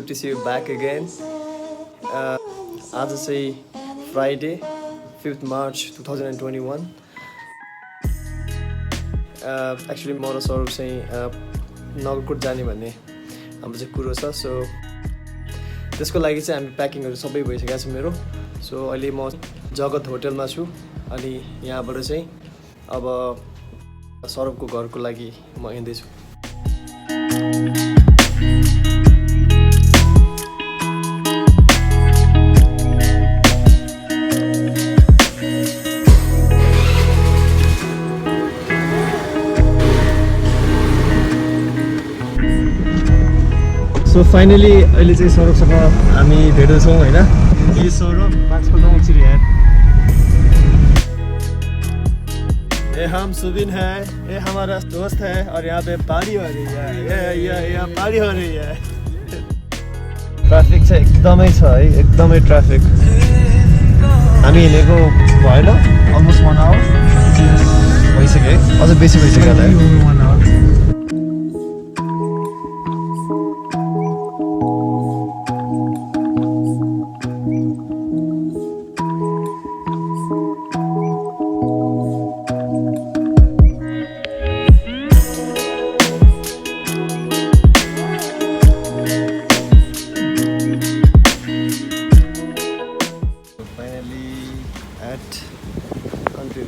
to see you back again. आज चाहिँ Friday 5th March 2021. Actually म र सौरभ चाहिँ नगरकोट जाने भन्ने हाम्रो चाहिँ कुरो छ. सो त्यसको लागि चाहिँ हामी प्याकिङहरू सबै भइसकेको छ मेरो. सो अहिले म जगत होटलमा छु अनि यहाँबाट चाहिँ अब सौरभको घरको लागि म हिँड्दैछु. सो फाइनली अहिले चाहिँ सौरभसँग हामी भेट्दैछौँ होइन. ये सौरभ एक्चुअली है. ये हम सुबिन है, ये हमारा दोस्त है और यहाँ पे पार्टी हो रही है. ये पार्टी हो रही है. ट्राफिक चाहिँ एकदमै छ है, एकदमै ट्राफिक. हामी हिँडेको भएन अलमोस्ट 1 आवर भइसक्यो है, अझ बेसी भइसक्यो होला है.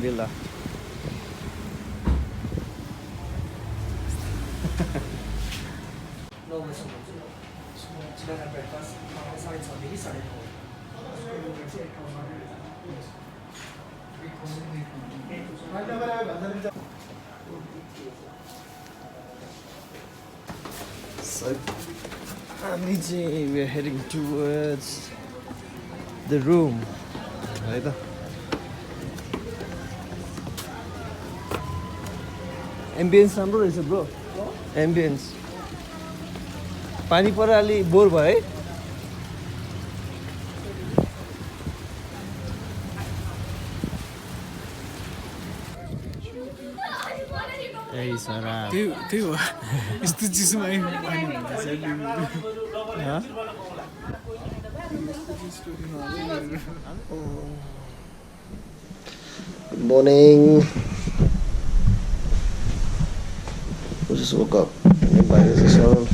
Villa. So, we're heading towards the room. Right there. Ambience राम्रो रहेछ ब्रो. Ambience. पानी परेर अलि बोर भयो है. ए सरा. त्यो हो. यस्तो चिसोमा पानी हुन्छ. Good morning. I just woke up. Everybody is on.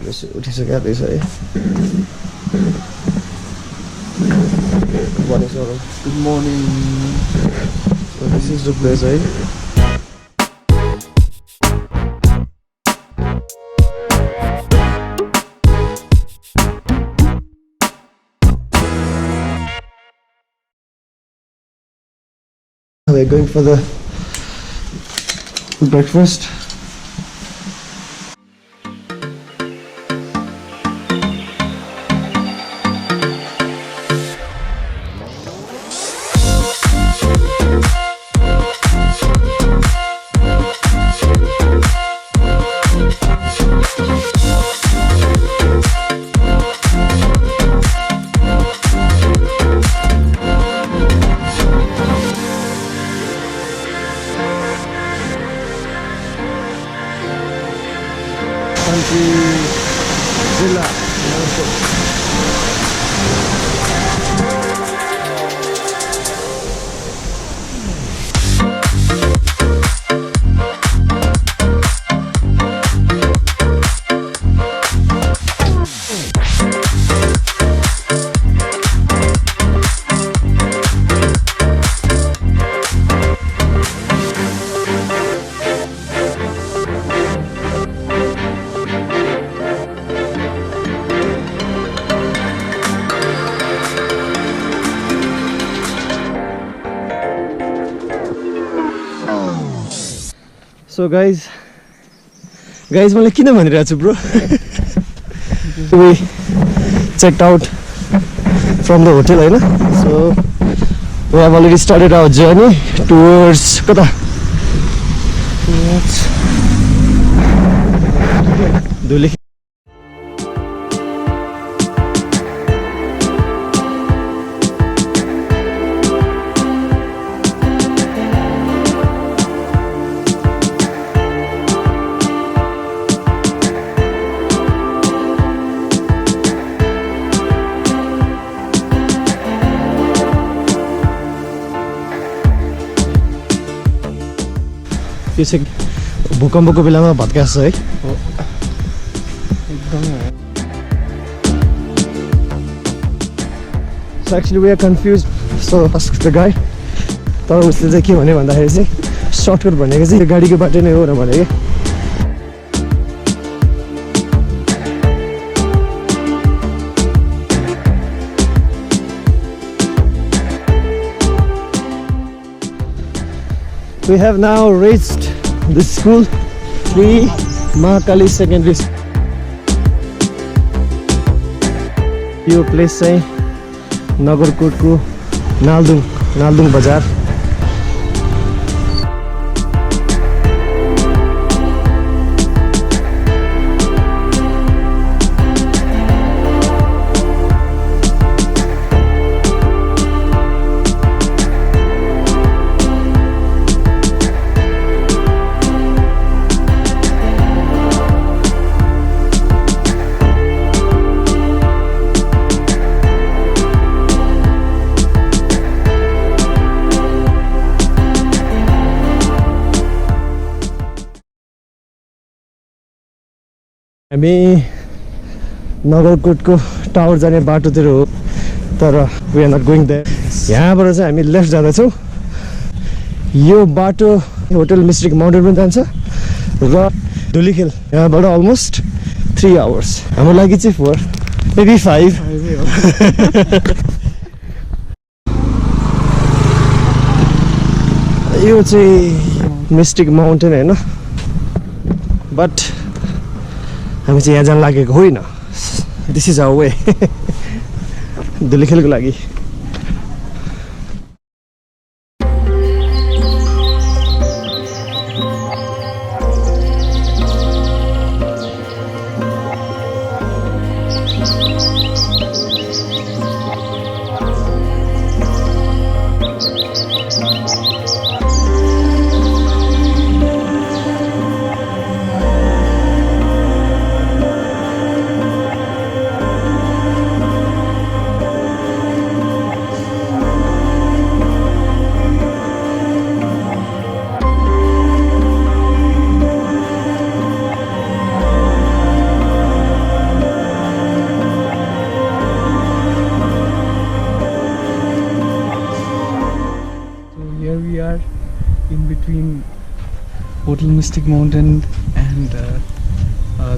उठिसकेको रहेछ है. Good morning, Saurabh. Good morning. So this is the place, eh? We're going for the breakfast. Villa. So guys मैले किन भनिरहेको छु bro. We checked out from the hotel हैन. So we have already started our journey towards कता धुलीखेल. यो चाहिँ भूकम्पको बेलामा भत्काछ है एकदमै So actually we are confused. So ask the guy. तर उसले चाहिँ के भन्यो भन्दाखेरि चाहिँ सर्टकट भनेको चाहिँ यो गाडीको बाटो नै हो र भने के We have now reached the school, Sri Mahakali Secondary School. यो प्लेस चाहिँ नगरकोटको नालदुङ बजार हामी नगरकोटको टावर जाने बाटोतिर हो तर we are not going there यहाँबाट चाहिँ हामी लेफ्ट जाँदैछौँ यो बाटो होटल मिस्टिक माउन्टेन पनि जान्छ र धुलीखेल यहाँबाट अलमोस्ट 3 आवर्स हाम्रो लागि चाहिँ 4 मेबी 5 यो चाहिँ मिस्टिक माउन्टेन होइन बट हामी चाहिँ यहाँ जान लागेको होइन दिस इज आवर वे धुलीखेलको लागि hotel mystic mountain and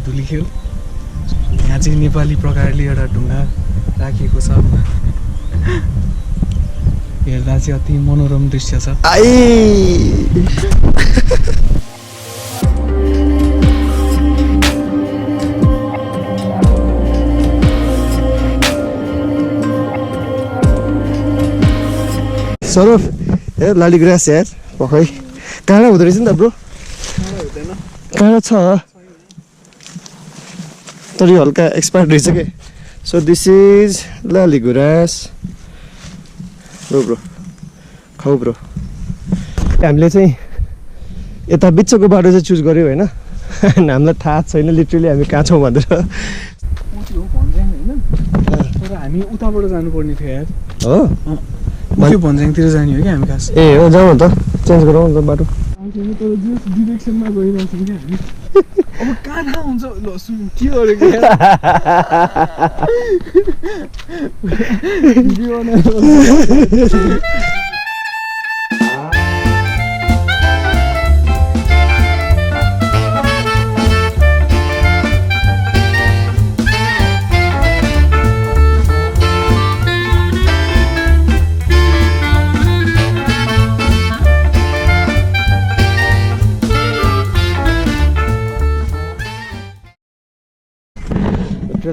Dhulikhel यहाँ चाहिँ नेपाली प्रकारले एउटा ढुङ्गा राखिएको छ हेर्दा चाहिँ अति मनोरम दृश्य छ सरोफ हेर लाली ग्रास यार पखै काँडा हुँदो रहेछ नि त ब्रो काँडा छ तर यो हल्का एक्सपायर्ड रहेछ के so this is Lali Guras bro खाऊ ब्रो हामीले चाहिँ यता बिचको बाटो चाहिँ चुज गर्यो होइन हामीलाई थाहा छैन लिटरली हामी कहाँ छौँ भनेर तर हामी उताबाट जानुपर्ने थियो यार हो त्यो भन्ज्याङतिर जाने हो कि हामी खास ए हो जाउँ न त चेन्ज गरौँ न त बाटो डिरेक्सनमा गइरहेको छौँ कि हामी अब कहाँ थाहा हुन्छ ल सुन के गरेको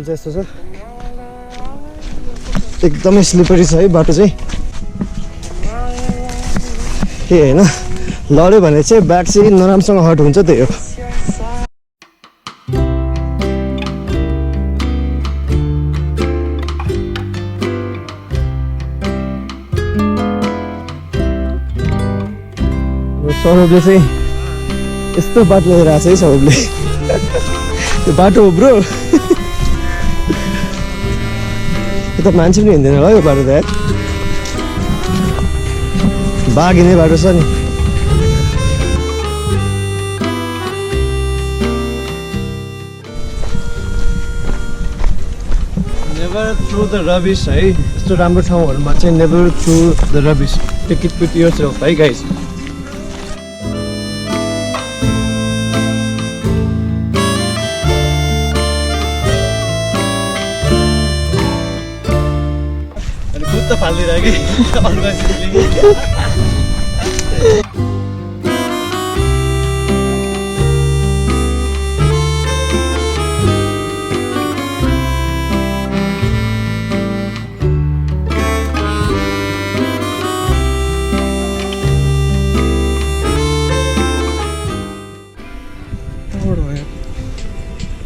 चाहिँ यस्तो छ एकदमै स्लिपरी छ है बाटो चाहिँ के होइन लड्यो भने चाहिँ ब्याक चाहिँ नराम्रोसँग हट हुन्छ त्यही हो सौरभले चाहिँ यस्तो बाटो लिएर आएको छ है सौरभले त्यो बाटो हो ब्रो त मान्छे पनि हिँड्दैन होला यो बाटो त यार बाघ हिँड्ने बाटो छ नि Never throw the rubbish है यस्तो राम्रो ठाउँहरुमा चाहिँ never throw the rubbish. Take it with yourself है guys. अनि खुद त फाल्दिरा के अर्को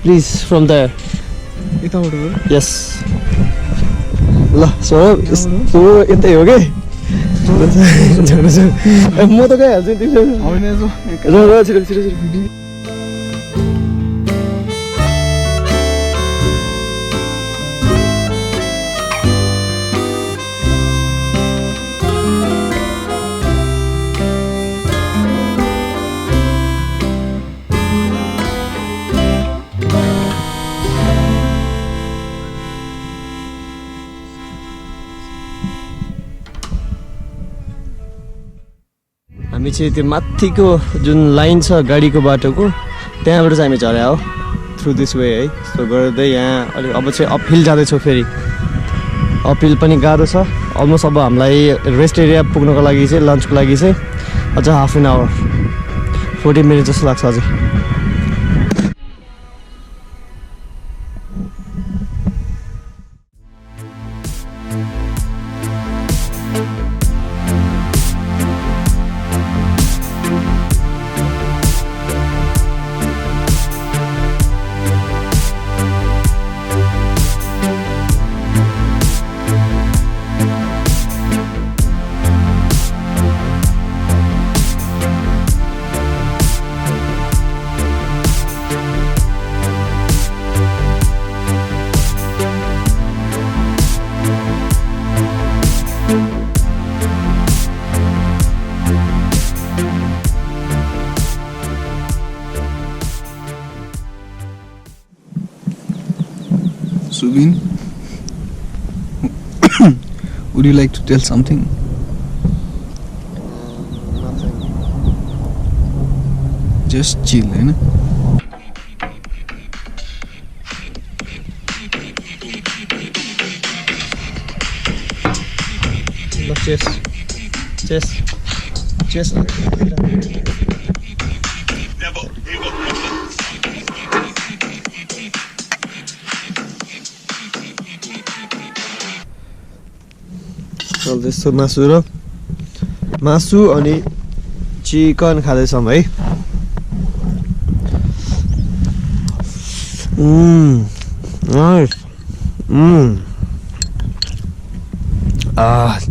Please, from there. Yes. ल सौरभ यस्तो यतै हो के म त गइहाल्छु तिमीसँग र छिटो छिटो छिटो हामी चाहिँ त्यो माथिको जुन लाइन छ गाडीको बाटोको त्यहाँबाट चाहिँ हामी झरे हो थ्रु दिस वे है सो गर्दै यहाँ अलि अब चाहिँ अपहिल जाँदैछौँ फेरि अपहिल पनि गाह्रो छ अलमोस्ट अब हामीलाई रेस्ट एरिया पुग्नको लागि चाहिँ लन्चको लागि चाहिँ अझ हाफ एन आवर 40 मिनट जस्तो लाग्छ अझै Subin, would you like to tell something? Nothing. Just chill, है ना? Look, chest. चल्दैछ मासु अनि चिकन खाँदैछौँ है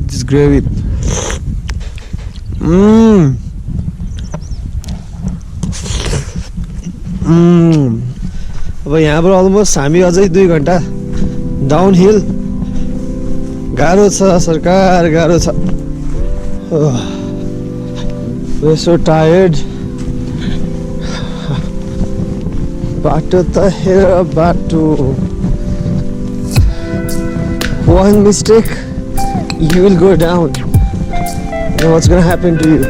this gravy अब यहाँबाट अलमोस्ट हामी अझै 2 घण्टा डाउन हिल गाह्रो छ सरकार गाह्रो छ we're so tired बाटो त हेर बाटो one mistake you will go down you know what's gonna happen to you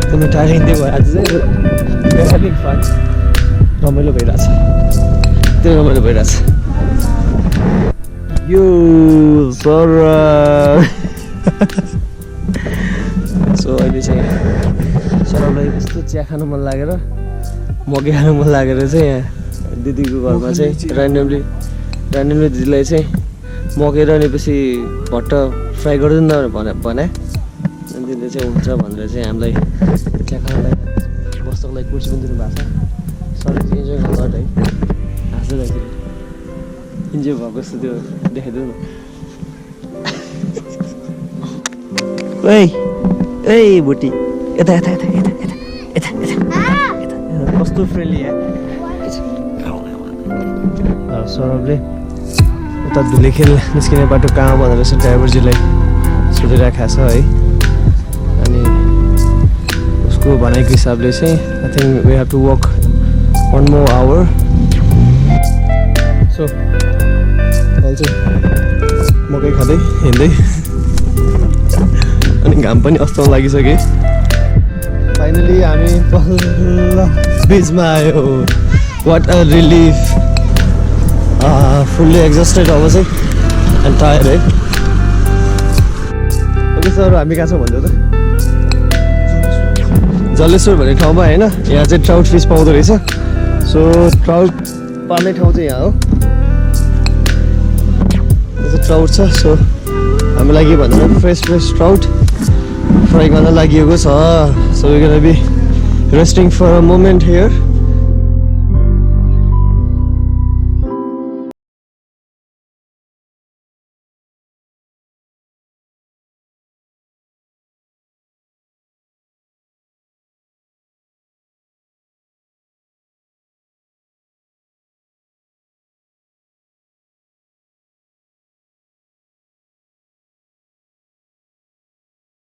त म टाढिँदै भयो आज चाहिँ We're having fun. रमाइलो भइरहेछ त्यो रमाइलो भइरहेछ यो सर सो अहिले चाहिँ सरलाई कस्तो चिया खानु मन लागेर मकै खानु मन लागेर चाहिँ यहाँ दिदीको घरमा चाहिँ ऱ्यान्डमली दिदीलाई चाहिँ मकै र अनिपछि भट्ट फ्राई गरिदिनु न भने अनि दिदीले चाहिँ हुन्छ भनेर चाहिँ हामीलाई चिया खानुलाई बस्नको लागि कुर्सी पनि दिनुभएको छ सर इन्जोय गर्नु है हाँस्दै इन्जोय भएको जस्तो त्यो देखाइदिनु न ए बुटी यता यता यता यता यता यता यता कस्तो फ्रेन्डली सौरभले उता धुलेखेल निस्किने बाटो कहाँ भनेर चाहिँ ड्राइभरजीलाई सोधिरहेको छ है अनि उसको भनाइको हिसाबले चाहिँ I think we have to work 1 more hour. So अहिले चाहिँ मकै खाँदै हिँड्दै अनि घाम पनि अस्ताउन लागिसक्यो. फाइनली हामी पल्ल बिचमा आयो. What a relief. Fully exhausted अब चाहिँ एन्ड टायर्ड है. ओके सर हामी कहाँ छौँ भन्दै त जलेश्वर भन्ने ठाउँमा होइन. यहाँ चाहिँ ट्राउट फिस पाउँदो रहेछ. सो ट्राउट पाल्ने ठाउँ चाहिँ यहाँ हो. ट्राउट छ. सो हामीलाई के भन्दा फ्रेस ट्राउट फ्राई गर्न लागि छ. So we gonna be resting for a moment here.